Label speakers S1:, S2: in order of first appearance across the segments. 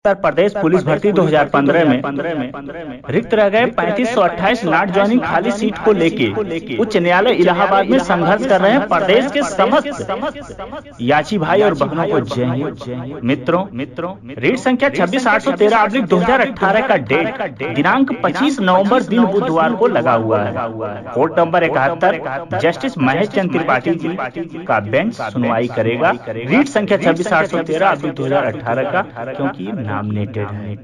S1: Uttar Pradesh police भर्ती 2015 में रिक्त रह गए 3528 नॉट ज्वाइनिंग खाली सीट को लेके उच्च न्यायालय इलाहाबाद में संघर्ष कर रहे हैं प्रदेश के समस्त याची भाई और बहनों को जय हिंद। मित्रों रीट संख्या 26,813/2018 का डेट दिनांक 25 नवंबर दिन बुधवार को लगा हुआ है। Court number 71 justice Mahesh Chandra Tripathi ji का बेंच सुनवाई करेगा रीट संख्या 26,813/2018 का, क्योंकि नॉमिनेटेड है।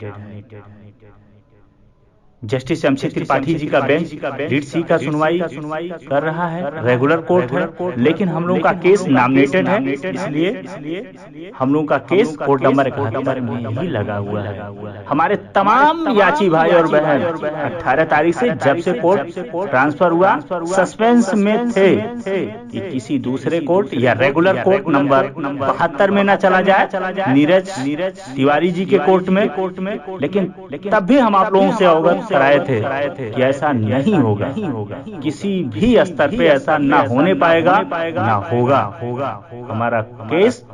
S1: जस्टिस शमशेर त्रिपाठी जी का बेंच रीट सी का सुनवाई कर रहा है। रेगुलर कोर्ट है, लेकिन हम लोगों का केस नॉमिनेटेड है, इसलिए हम लोगों का केस कोर्ट नंबर 71 में ही लगा हुआ है। हमारे तमाम याची भाई और बहन 18 तारीख से जब से कोर्ट ट्रांसफर हुआ सस्पेंस में थे कि किसी दूसरे कोर्ट या रेगुलर कोर्ट नंबर 72 में न चला जाए, नीरज तिवारी जी के कोर्ट में। लेकिन तब भी हम आप लोगों से अवगत कराए थे कि ऐसा नहीं होगा, किसी भी स्तर पे ऐसा ना होने पाएगा, ना होगा। हमारा केस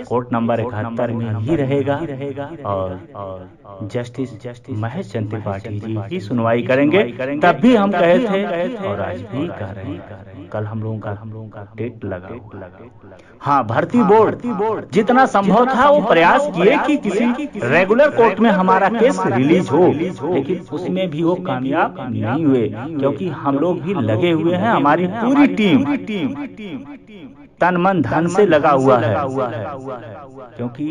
S1: कोर्ट नंबर 71 में ही रहेगा और जस्टिस महेश चंद्र त्रिपाठी जी ही सुनवाई करेंगे। तब भी हम कहे थे और आज भी कह रहे हैं, कल हम लोगों का डेट लगा। हाँ, भर्ती बोर्ड जितना संभव था वो प्रयास किए कि किसी रेगुलर कोर्ट में हमारा केस रिलीज हो, लेकिन उसमें भी वो कामयाब नहीं हुए, क्योंकि हम लोग भी लगे हुए हैं। हमारी पूरी टीम तन मन धन से लगा हुआ है, क्योंकि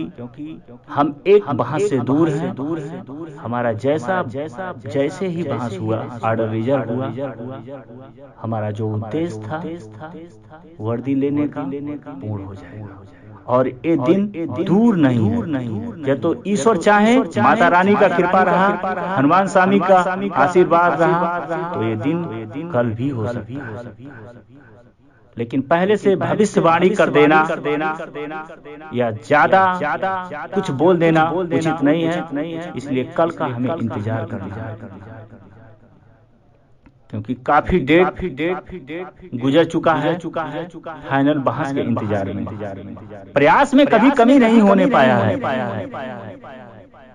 S1: हम एक बहस से दूर हैं। हमारा जैसे ही बहस हुआ, ऑर्डर रिजर्व हुआ, हमारा जो उद्देश्य था वर्दी लेने का पूर्ण हो जाएगा। और ये दिन दूर नहीं है। जब तो ईश्वर चाहे, माता रानी का कृपा रहा, हनुमान स्वामी का आशीर्वाद रहा, तो ये दिन कल भी हो सकता है। लेकिन पहले से भविष्यवाणी कर देना या ज्यादा कुछ बोल देना उचित नहीं है, इसलिए कल का हमें इंतजार करना है, क्योंकि काफी डेट गुजर चुका है। फाइनल बहस के इंतजार में प्रयास में कभी कमी नहीं होने पाया है।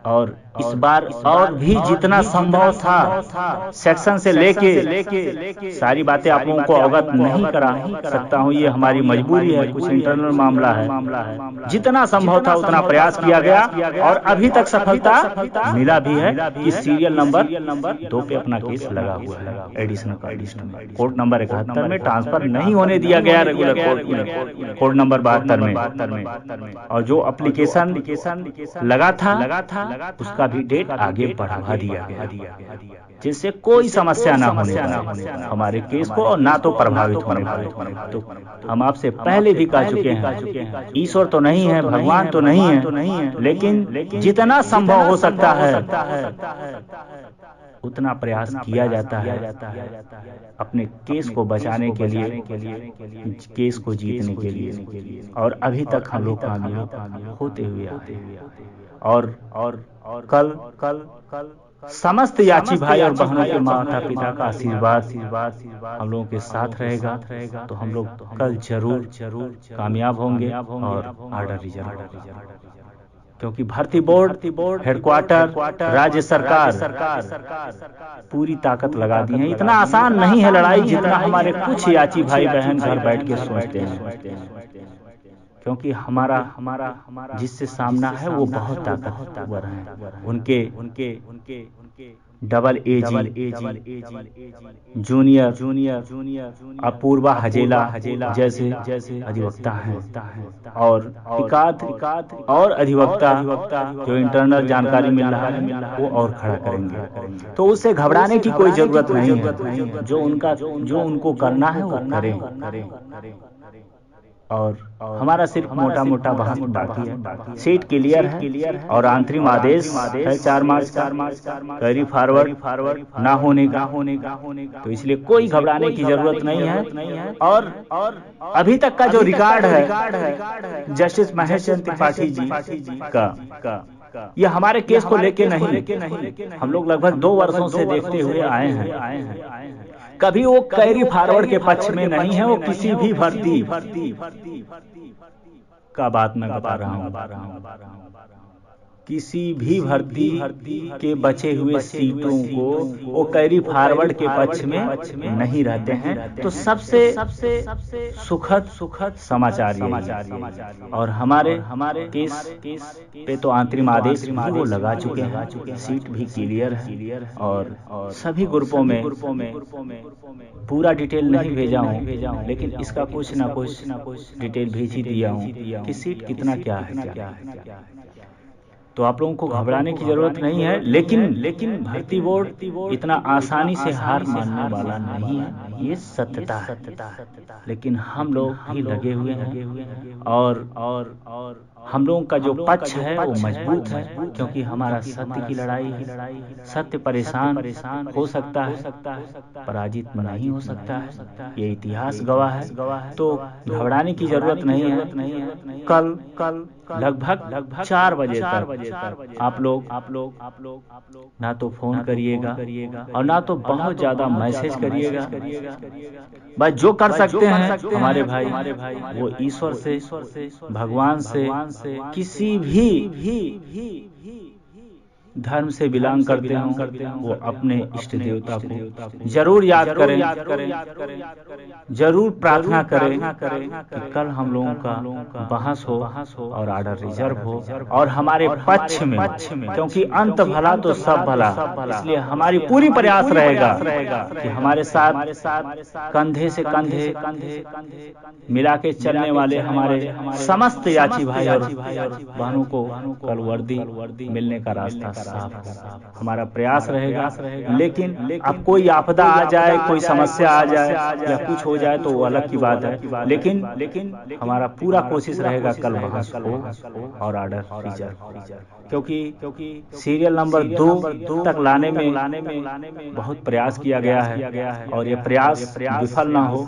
S1: और इस बार और भी जितना संभव था सेक्शन से लेके सारी बातें आप लोगों को अवगत नहीं करा सकता हूं, ये हमारी मजबूरी है, कुछ इंटरनल मामला है। जितना संभव था उतना प्रयास किया गया और अभी तक सफलता मिला भी है कि सीरियल नंबर 2 पे अपना केस लगा हुआ है। एडिशनल कोर्ट नंबर 71 में ट्रांसफर नहीं होने दिया गया रेगुलर कोर्ट नंबर 72 में। और जो एप्लीकेशन लगा था उसका भी डेट आगे बढ़ा दिया गया, जिससे कोई समस्या ना होने पाए हमारे केस को और ना तो प्रभावित होने पाए। तो हम आपसे पहले भी कह चुके हैं, ईश्वर तो नहीं है, भगवान तो नहीं है, लेकिन जितना संभव हो सकता है उतना प्रयास किया जाता है अपने केस को बचाने के लिए, केस को जीतने के लिए। और अभी तक हम लोग कामयाब होते हुए आए। और कल समस्त याची भाई और बहनों के माता पिता का आशीर्वाद हम लोगों के साथ रहेगा, तो हम लोग कल जरूर कामयाब होंगे और ऑर्डर रिजर्व होगा। क्योंकि भर्ती बोर्ड हेडक्वार्टर राज्य सरकार पूरी ताकत लगा दी है। इतना आसान नहीं है लड़ाई जितना हमारे कुछ याची भाई बहन घर बैठ के सोचते हैं, क्योंकि हमारा जिससे सामना है वो बहुत ताकतवर है। उनके डबल एजी जूनियर अपूर्वा हजेला जैसे अधिवक्ता हैं, और एकाध और अधिवक्ता जो इंटरनल जानकारी मिल रहा है वो और खड़ा करेंगे। तो उससे घबराने की कोई जरूरत नहीं है। जो उनको करना है वो करें। और हमारा सिर्फ मोटा बहस बाकी है। सीट क्लियर है और अंतरिम आदेश है 4 मार्च का, कैरी फॉरवर्ड ना होने का। तो इसलिए कोई घबराने की जरूरत नहीं है। और अभी तक का जो रिकॉर्ड है जस्टिस महेश चंद्र त्रिपाठी जी का, ये हमारे केस को लेके नहीं, हम लोग लगभग 2 वर्षों से देखते हुए आए हैं। कभी वो कैरी फॉरवर्ड के पक्ष में नहीं है, वो किसी भी भर्ती का बात मैं बता रहा हूं। किसी भी भर्ती के बचे हुए सीटों को वो कैरी फॉरवर्ड के पक्ष में नहीं रहते हैं। तो सबसे सुखद समाचार ये। और हमारे केस पे तो अंतरिम आदेश भी वो लगा चुके हैं, सीट भी क्लियर है। और सभी ग्रुपों में पूरा डिटेल नहीं भेजा हूँ, लेकिन इसका कुछ ना कुछ डिटेल भेज ही दिया हूँ कि सीट कितना क्या है। तो आप लोगों को घबराने की जरूरत नहीं है। लेकिन भर्ती बोर्ड इतना आसानी से हार मानने वाला नहीं है, ये सत्यता है। लेकिन हम लोग भी लगे हुए हैं और हम लोगों का जो पक्ष है वो मजबूत है, क्योंकि हमारा सत्य की लड़ाई है। सत्य परेशान हो सकता है, पराजित नहीं हो सकता है, ये इतिहास गवाह है। तो घबराने की जरूरत नहीं है। कल लगभग 4 बजे तक आप लोग ना तो फोन करिएगा और ना तो बहुत ज्यादा मैसेज करिएगा। बस जो कर सकते हैं हमारे भाई वो ईश्वर से, भगवान से, किसी भी धर्म से बिलोंग करते हों, वो अपने इष्ट देवता को जरूर याद करें, जरूर प्रार्थना करें कि कल हम लोगों का बहस हो और ऑर्डर रिजर्व हो और हमारे पक्ष में, क्योंकि अंत भला तो सब भला। इसलिए हमारी पूरी प्रयास रहेगा कि हमारे साथ कंधे से कंधे मिला के चलने वाले हमारे समस्त याची भाई और बहनों को कल वर्दी मिलने का रास्ता साफ हमारा प्रयास रहेगा। लेकिन अब कोई आपदा आ जाए, कोई समस्या आ जाए या कुछ हो जाए तो वो अलग की बात है। लेकिन हमारा पूरा कोशिश रहेगा कल बहस हो और ऑर्डर रिजर्व, क्योंकि सीरियल नंबर 2 तक लाने में बहुत प्रयास किया गया है और ये प्रयास विफल ना हो,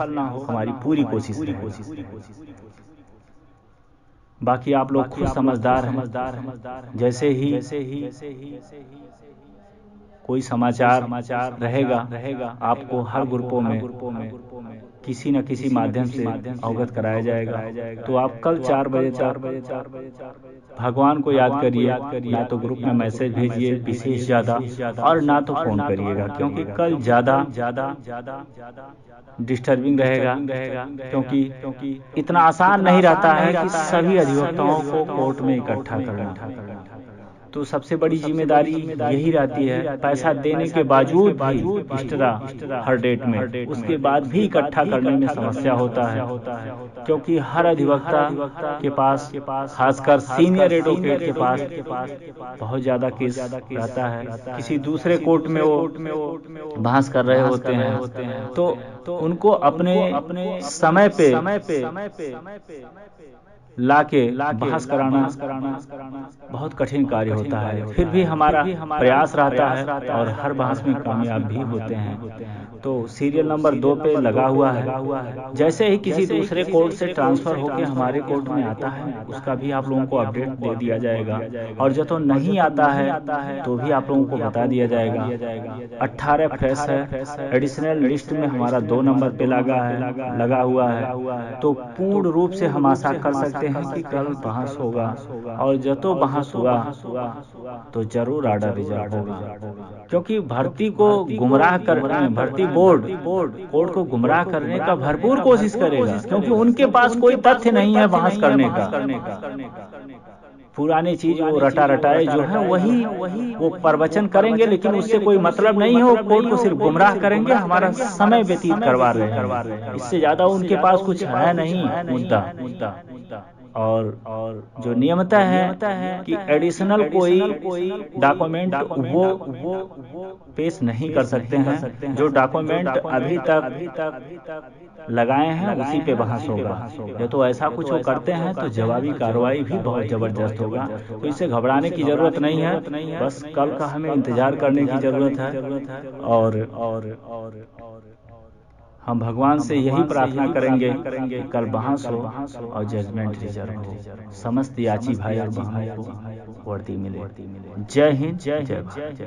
S1: हमारी पूरी कोशिश रहेगी। बाकी आप लोग खुद समझदार हैं। जैसे ही कोई समाचार रहेगा आपको हर ग्रुपों में किसी न किसी माध्यम से अवगत कराया जाएगा। तो आप कल 4 बजे भगवान को याद करिए, ना तो ग्रुप में मैसेज भेजिए विशेष ज्यादा, और ना तो फोन करिएगा, क्योंकि कल ज्यादा डिस्टर्बिंग रहेगा। क्योंकि इतना आसान नहीं रहता है कि सभी अधिवक्ताओं को कोर्ट में इकट्ठा करना। तो सबसे बड़ी जिम्मेदारी यही रहती है। पैसा देने के बावजूद भी एक्स्ट्रा हर डेट में, उसके बाद भी इकट्ठा करने में समस्या होता है, क्योंकि हर अधिवक्ता के पास, खासकर सीनियर एडवोकेट के पास बहुत ज्यादा केस रहता है। किसी दूसरे कोर्ट में वो बहस कर रहे होते हैं, तो उनको अपने समय पे लाके बहस कराना बहुत कठिन कार्य होता है। फिर भी हमारा प्रयास रहता है और हर बहस में कामयाब भी होते हैं। तो सीरियल नंबर 2 पे लगा हुआ है। जैसे ही किसी दूसरे कोर्ट से ट्रांसफर होकर हमारे कोर्ट में आता है, उसका भी आप लोगों को अपडेट दे दिया जाएगा। और जो तो नहीं आता है तो भी आप लोगों को बता दिया जाएगा। 18 फ्रेश है, एडिशनल लिस्ट में हमारा 2 नंबर पे लगा हुआ है। तो पूर्ण रूप से हम आशा कर सकते हैं कि कल बहस होगा, और जब तो बहस हुआ तो जरूर ऑर्डर रिजर्व होगा। क्योंकि भर्ती को गुमराह करने, भर्ती बोर्ड कोर्ट को गुमराह करने का भरपूर कोशिश करेगा, क्योंकि उनके पास कोई तथ्य नहीं है बहस करने का। पुरानी चीज वो रटाए जो है वही वो प्रवचन करेंगे, लेकिन उससे कोई मतलब नहीं है। वो कोर्ट को सिर्फ गुमराह करेंगे, हमारा समय व्यतीत करवा रहे हैं। इससे ज्यादा उनके पास कुछ है नहीं मुद्दा। और जो नियमता है कि एडिशनल कोई डॉक्यूमेंट वो पेश नहीं कर सकते हैं। जो डॉक्यूमेंट अभी तक लगाए हैं उसी पे बहस होगा। ये तो ऐसा कुछ वो करते हैं तो जवाबी कार्रवाई भी बहुत जबरदस्त होगा। तो इससे घबराने की जरूरत नहीं है, बस कल का हमें इंतजार करने की जरूरत है। और हम भगवान से यही प्रार्थना करेंगे कि कल बहस हो और जजमेंट रिजर्व हो, समस्त याची भाई और बहनों को वर्दी मिले। जय हिंद, जय भारत।